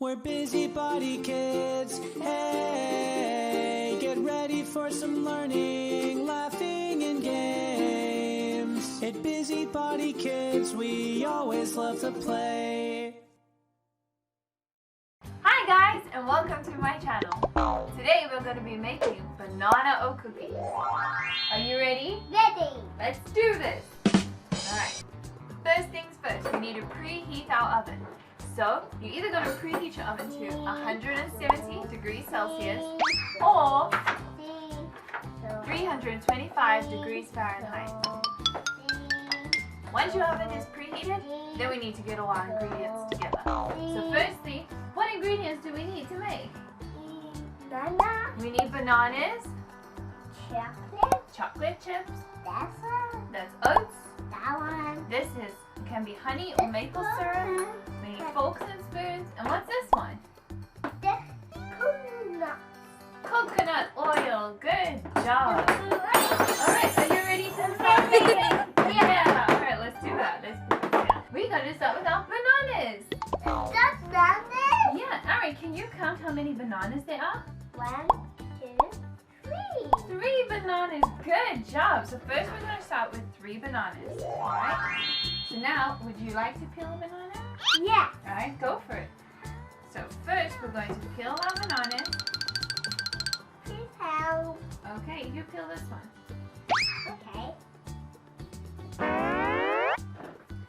We're busybody kids, hey! Get ready for some learning, laughing and games. At Busybody Kids, we always love to play. Hi guys, and welcome to my channel. Today we're going to be making banana oat cookies. Are you ready? Ready. Let's do this! Alright, first things first, we need to preheat our oven. So, you're either going to preheat your oven to 170 degrees Celsius or 325 degrees Fahrenheit. Once your oven is preheated, then we need to get all our ingredients together. So firstly, what ingredients do we need to make? Banana. We need bananas, Chocolate. chocolate chips, That's one. that's oats, That one. this can be honey or maple syrup, we need forks and spoons, and what's this one? The coconut. Coconut oil, good job! Alright, are you ready to start making? Yeah! Alright, let's do that. Let's put this down. We're going to start with our bananas. That's bananas. Yeah, Ari, can you count how many bananas there are? 1, 2, 3. 3 bananas, good job! So first we're going to start with 3 bananas, alright? So now, would you like to peel a banana? Yeah. Alright, go for it. So first we're going to peel our bananas. Please help. Okay, you peel this one. Okay. Peel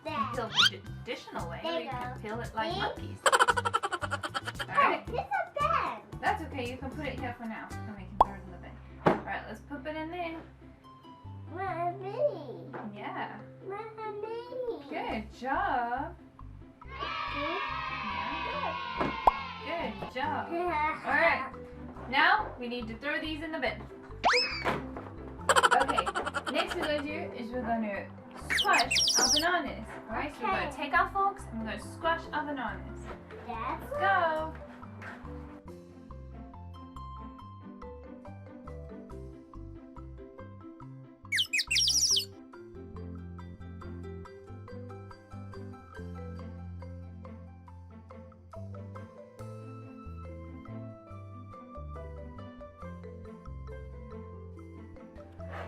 There. the traditional way, There or you you can go. peel it like See? monkeys. Oh, Alright, this is a pen. that's okay, you can put it here for now. And we can throw it in the bin. Alright, let's put it in there. Mommy. Yeah, Mommy. good job. Yeah, good job. Alright, now we need to throw these in the bin. Okay, next we're going to do is we're going to squash our bananas. Alright, so we're going to take our forks and we're going to squash our bananas. That's Let's go.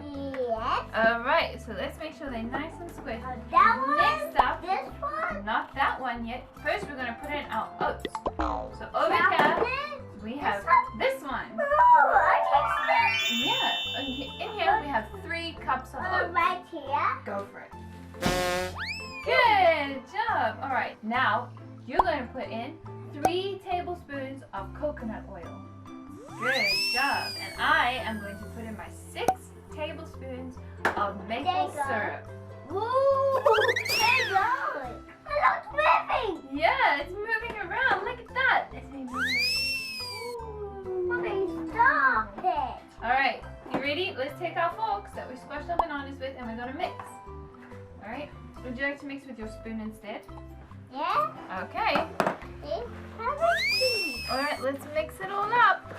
Yes. Alright, so let's make sure they're nice and squished. That one. Next up, This one. not that one yet. First we're going to put in our oats. So over here Chocolate. we have this one. Oh, I can Yeah, in here we have 3 cups of see. oats. Right here. Go for it. Good job. Alright, now you're going to put in 3 tablespoons of coconut oil. Good job. And I am going to put in my 6 tablespoons of maple There you go. syrup. Ooh, there you go. It looks moving. Yeah, it's moving around. Look at that. It's moving. Mommy, stop it. Alright, you ready? Let's take our forks that we squashed our bananas with and we're going to mix. Alright, would you like to mix with your spoon instead? Yeah. Okay. See? Have a seat. Alright, let's mix it all up.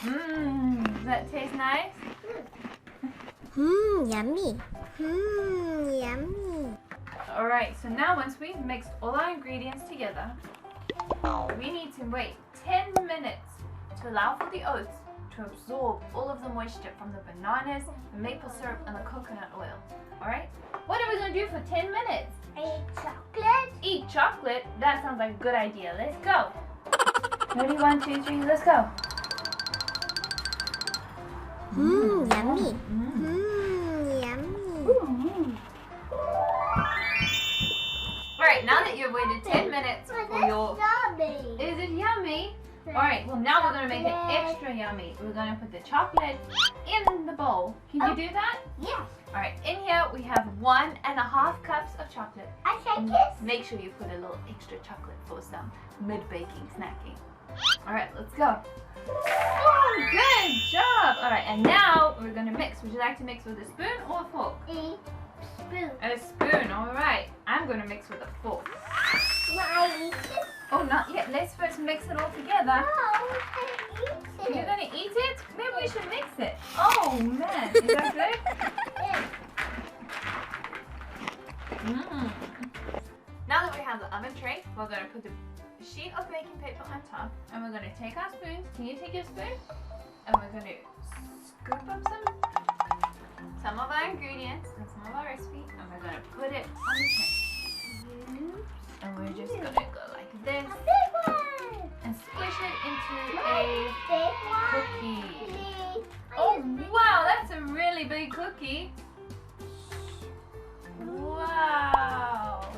Does that taste nice? Yummy. Yummy. Alright, so now once we've mixed all our ingredients together, we need to wait 10 minutes to allow for the oats to absorb all of the moisture from the bananas, the maple syrup, and the coconut oil. Alright? What are we going to do for 10 minutes? Eat chocolate. Eat chocolate? That sounds like a good idea. Let's go. Ready? 1, 2, 3, let's go. Yummy. Yummy. Alright, now that you've waited 10 minutes for your... Yummy. Is it yummy? Alright, well now we're going to make it extra yummy. We're going to put the chocolate in the bowl. Can you do that? Yes. Alright, in here we have 1.5 cups of chocolate. I shake it. Make sure you put a little extra chocolate for some mid-baking snacking. Alright, let's go. Oh, good job! Alright, and now we're going to mix. Would you like to mix with a spoon or a fork? Eat spoon. A spoon, alright. I'm going to mix with a fork. I eat it. Oh, not yet. Let's first mix it all together. Oh, I eat it. You're going to eat it? Maybe we should mix it. Oh, man. Is that good? we're going to put a sheet of baking paper on top, and we're going to take our spoons. Can you take your spoon? And we're going to scoop up some of our ingredients and some of our recipe, and we're going to put it on the tray. And we're just going to go like this and squish it into a cookie. Oh wow, that's a really big cookie. Wow.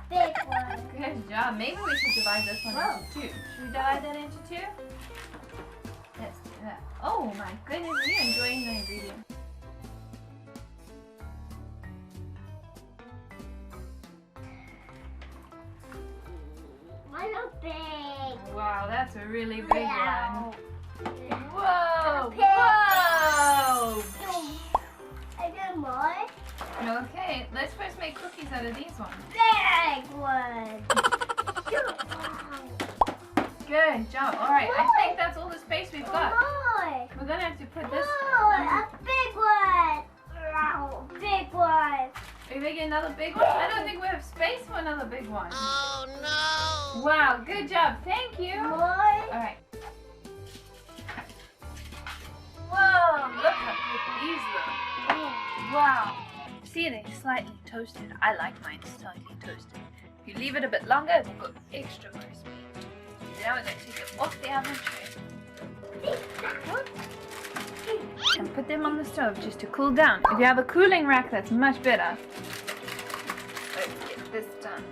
Big one. Good job. Maybe we should divide this one into two. Should we divide that into two? Let's do that. Oh my goodness, we're enjoying the ingredients. Mine are big. Wow, that's a really big Wow. one. Whoa! Big. Whoa! I got more. Okay, let's first make cookies out of these ones. Big one. Good job. Alright, I think that's all the space we've got. More. We're gonna have to put this. A big one. Wow, big one. Are you making another big one? I don't think we have space for another big one. Oh no! Wow, good job. Thank you. More. Alright. Whoa, look how good these look. Wow. See, they're slightly toasted. I like mine slightly toasted. If you leave it a bit longer, it will go extra crispy. Now we're going to take it off the oven tray. And put them on the stove just to cool down. If you have a cooling rack, that's much better. Let's get this done.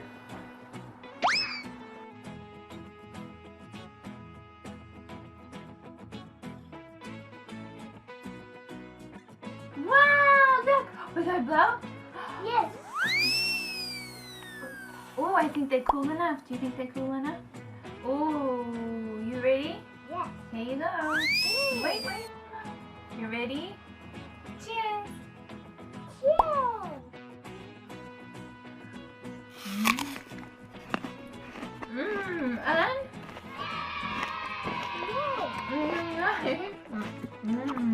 Wow, look! Was I blow? Yes. Oh, I think they're cool enough. Do you think they're cool enough? Oh, you ready? Yes. Here you go. Wait. You ready? Cheers. Yes. Alan? Yes. Mmm.